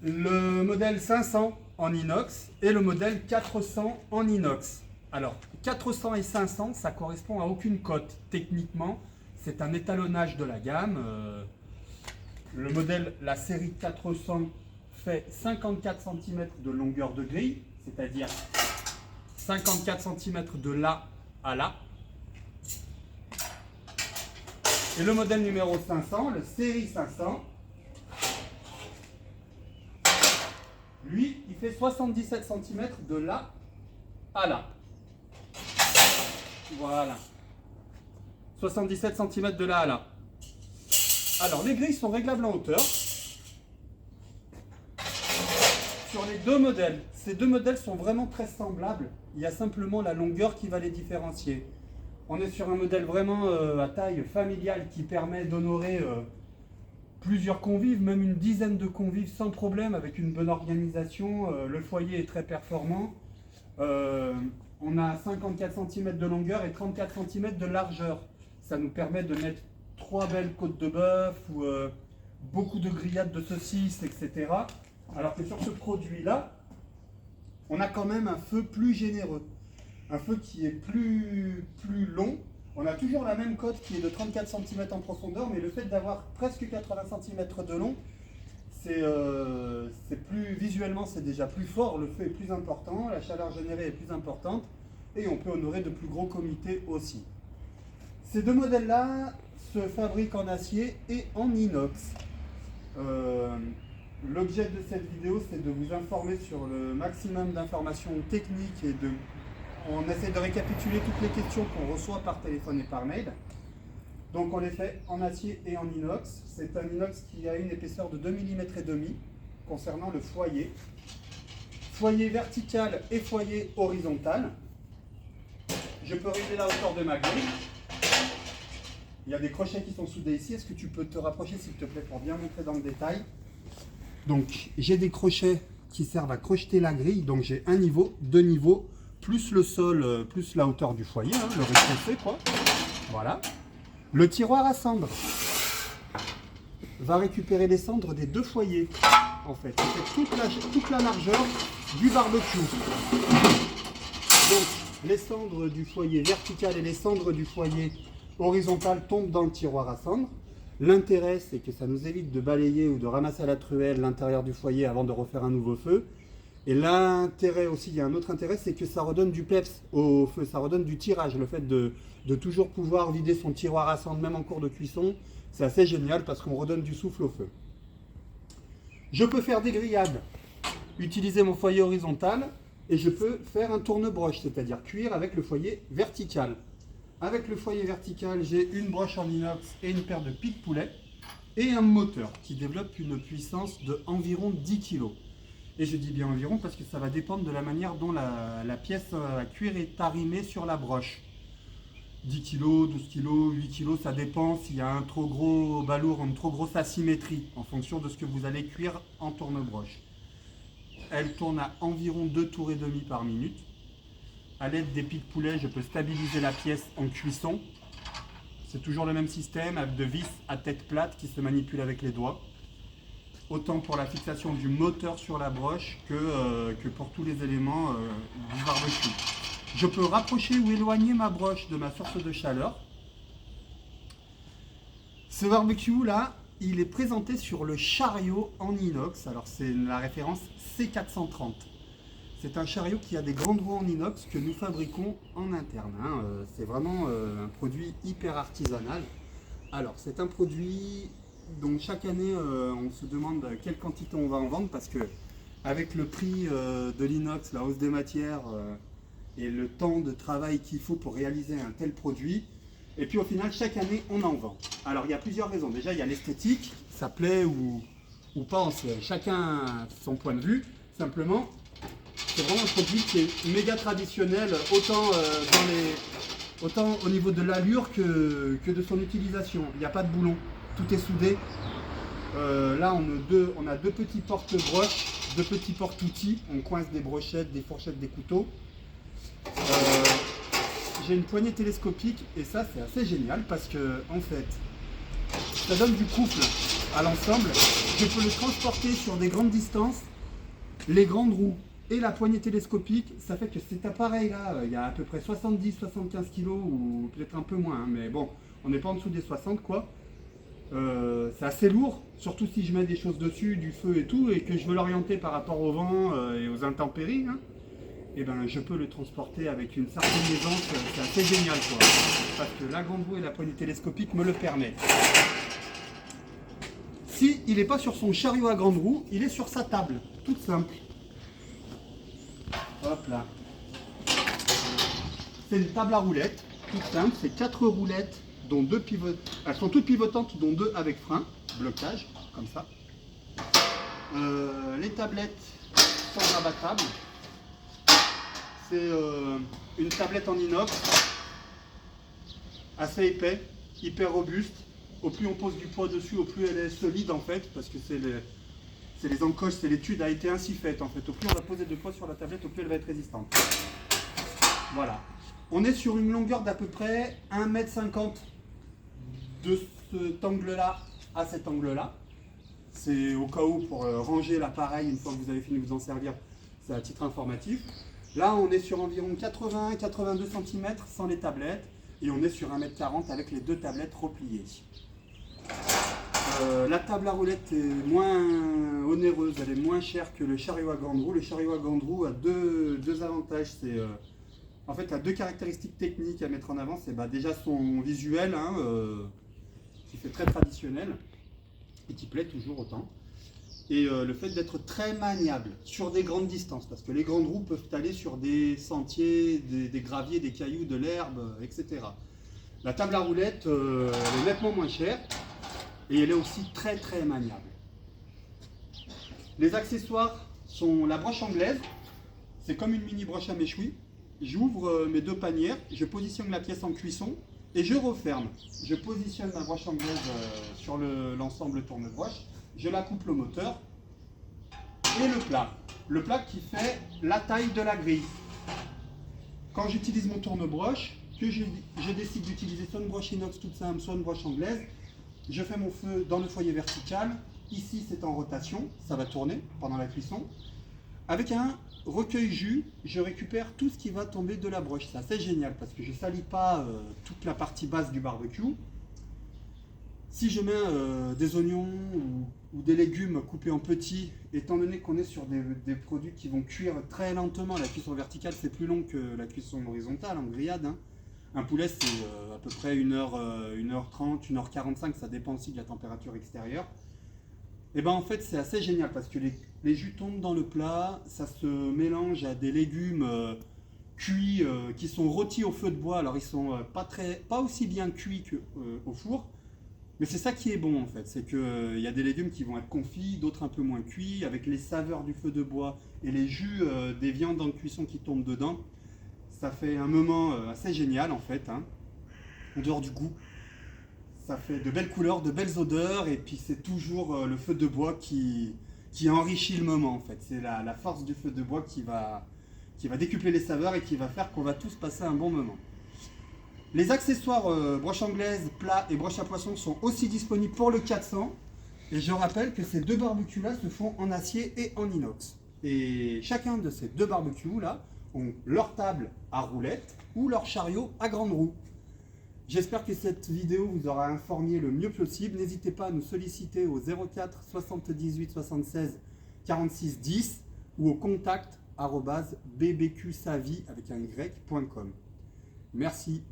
le modèle 500 en inox et le modèle 400 en inox. Alors, 400 et 500, ça correspond à aucune cote. Techniquement, c'est un étalonnage de la gamme. Le modèle, la série 400 fait 54 cm de longueur de grille, c'est-à-dire 54 cm de là à là. Et le modèle numéro 500, le série 500, lui, il fait 77 cm de là à là. Voilà. 77 cm de là à là. Alors, les grilles sont réglables en hauteur. Sur les deux modèles, ces deux modèles sont vraiment très semblables. Il y a simplement la longueur qui va les différencier. On est sur un modèle vraiment à taille familiale qui permet d'honorer plusieurs convives, même une dizaine de convives sans problème, avec une bonne organisation. Le foyer est très performant. On a 54 cm de longueur et 34 cm de largeur. Ça nous permet de mettre 3 belles côtes de bœuf ou beaucoup de grillades de saucisses, etc. Alors que sur ce produit-là, on a quand même un feu plus généreux. Un feu qui est plus long. On a toujours la même cote qui est de 34 cm en profondeur, mais le fait d'avoir presque 80 cm de long, c'est plus visuellement, c'est déjà plus fort, le feu est plus important, la chaleur générée est plus importante et on peut honorer de plus gros comités aussi. Ces deux modèles-là se fabriquent en acier et en inox. L'objet de cette vidéo, c'est de vous informer sur le maximum d'informations techniques et on essaie de récapituler toutes les questions qu'on reçoit par téléphone et par mail. Donc on les fait en acier et en inox. C'est un inox qui a une épaisseur de 2 mm et demi concernant le foyer. Foyer vertical et foyer horizontal. Je peux régler la hauteur de ma grille. Il y a des crochets qui sont soudés ici. Est-ce que tu peux te rapprocher s'il te plaît pour bien montrer dans le détail? Donc j'ai des crochets qui servent à crocheter la grille. Donc j'ai un niveau, deux niveaux, plus le sol, plus la hauteur du foyer, hein, le rez-de-chaussée quoi. Voilà. Le tiroir à cendres va récupérer les cendres des deux foyers. En fait, toute la largeur du barbecue. Donc les cendres du foyer vertical et les cendres du foyer horizontal tombent dans le tiroir à cendres. L'intérêt, c'est que ça nous évite de balayer ou de ramasser à la truelle l'intérieur du foyer avant de refaire un nouveau feu. Et l'intérêt aussi, il y a un autre intérêt, c'est que ça redonne du peps au feu, ça redonne du tirage. Le fait de toujours pouvoir vider son tiroir à cendres, même en cours de cuisson, c'est assez génial parce qu'on redonne du souffle au feu. Je peux faire des grillades, utiliser mon foyer horizontal, et je peux faire un tourne-broche, c'est-à-dire cuire avec le foyer vertical. Avec le foyer vertical, j'ai une broche en inox et une paire de pics poulet et un moteur qui développe une puissance de environ 10 kg. Et je dis bien environ parce que ça va dépendre de la manière dont la pièce à cuire est arrimée sur la broche. 10 kg, 12 kg, 8 kg, ça dépend s'il y a un trop gros balourd, une trop grosse asymétrie en fonction de ce que vous allez cuire en tourne-broche. Elle tourne à environ 2 tours et demi par minute. À l'aide des pics poulet, je peux stabiliser la pièce en cuisson. C'est toujours le même système avec de vis à tête plate qui se manipulent avec les doigts. Autant pour la fixation du moteur sur la broche que pour tous les éléments du barbecue. Je peux rapprocher ou éloigner ma broche de ma source de chaleur. Ce barbecue là, il est présenté sur le chariot en inox. Alors c'est la référence C430. C'est un chariot qui a des grandes roues en inox que nous fabriquons en interne. Hein. C'est vraiment un produit hyper artisanal. Alors c'est un produit dont chaque année on se demande quelle quantité on va en vendre parce que avec le prix de l'inox, la hausse des matières et le temps de travail qu'il faut pour réaliser un tel produit, et puis au final chaque année on en vend. Alors il y a plusieurs raisons. Déjà il y a l'esthétique, ça plaît ou pas, chacun son point de vue. Simplement, c'est vraiment un produit qui est méga traditionnel, autant au niveau de l'allure que de son utilisation. Il n'y a pas de boulon, tout est soudé. Là on a deux petits porte-broches, deux petits porte-outils. On coince des brochettes, des fourchettes, des couteaux. J'ai une poignée télescopique et ça c'est assez génial parce que en fait ça donne du couple. à l'ensemble, je peux le transporter sur des grandes distances. Les grandes roues et la poignée télescopique, ça fait que cet appareil-là, il y a à peu près 70-75 kg ou peut-être un peu moins, hein, mais bon, on n'est pas en dessous des 60 quoi. C'est assez lourd, surtout si je mets des choses dessus, du feu et tout, et que je veux l'orienter par rapport au vent et aux intempéries. Hein, et ben je peux le transporter avec une certaine aisance, c'est assez génial quoi. Parce que la grande roue et la poignée télescopique me le permettent. Si il n'est pas sur son chariot à grande roue, il est sur sa table, toute simple. Hop là. C'est une table à roulettes, toute simple, c'est 4 roulettes, dont 2 pivotes. Elles sont toutes pivotantes, dont 2 avec frein, blocage, comme ça. Les tablettes sont rabattables. C'est une tablette en inox, assez épais, hyper robuste. Au plus on pose du poids dessus, au plus elle est solide en fait, parce que c'est les encoches, c'est l'étude a été ainsi faite en fait. Au plus on va poser de poids sur la tablette, au plus elle va être résistante. Voilà. On est sur une longueur d'à peu près 1,50 m de cet angle-là à cet angle-là. C'est au cas où pour ranger l'appareil, une fois que vous avez fini de vous en servir, c'est à titre informatif. Là, on est sur environ 80-82 cm sans les tablettes. Et on est sur 1,40 m avec les 2 tablettes repliées. La table à roulettes est moins onéreuse, elle est moins chère que le chariot à grande roue. Le chariot à grande roue a deux avantages. En fait, il a 2 caractéristiques techniques à mettre en avant. C'est déjà son visuel, hein, qui fait très traditionnel et qui plaît toujours autant. Et le fait d'être très maniable sur des grandes distances, parce que les grandes roues peuvent aller sur des sentiers, des graviers, des cailloux, de l'herbe, etc. La table à roulettes, elle est nettement moins chère et elle est aussi très très maniable. Les accessoires sont la broche anglaise, c'est comme une mini broche à méchoui. J'ouvre mes 2 panières, je positionne la pièce en cuisson et je referme. Je positionne ma broche anglaise sur l'ensemble tourne-broche. Je la coupe au moteur et le plat. Le plat qui fait la taille de la grille. Quand j'utilise mon tourne-broche, que je décide d'utiliser soit une broche inox toute simple, soit une broche anglaise, je fais mon feu dans le foyer vertical. Ici, c'est en rotation, ça va tourner pendant la cuisson. Avec un recueil jus, je récupère tout ce qui va tomber de la broche. C'est assez génial parce que je ne salis pas toute la partie basse du barbecue. Si je mets des oignons ou des légumes coupés en petits, étant donné qu'on est sur des produits qui vont cuire très lentement, la cuisson verticale c'est plus long que la cuisson horizontale en grillade. Hein. Un poulet c'est à peu près 1h30, 1h45, ça dépend aussi de la température extérieure. Et ben en fait c'est assez génial parce que les jus tombent dans le plat, ça se mélange à des légumes cuits qui sont rôtis au feu de bois. Alors ils sont pas aussi bien cuits qu'au four. Mais c'est ça qui est bon en fait, c'est qu'il y a des légumes qui vont être confits, d'autres un peu moins cuits, avec les saveurs du feu de bois et les jus des viandes en cuisson qui tombent dedans. Ça fait un moment assez génial en fait, hein, en dehors du goût. Ça fait de belles couleurs, de belles odeurs, et puis c'est toujours le feu de bois qui enrichit le moment en fait. C'est la force du feu de bois qui va décupler les saveurs et qui va faire qu'on va tous passer un bon moment. Les accessoires broche anglaise, plat et broche à poisson sont aussi disponibles pour le 400. Et je rappelle que ces 2 barbecues-là se font en acier et en inox. Et chacun de ces 2 barbecues-là ont leur table à roulettes ou leur chariot à grande roue. J'espère que cette vidéo vous aura informé le mieux possible. N'hésitez pas à nous solliciter au 04 78 76 46 10 ou au contact @bbqsavi avec un y.com. Merci.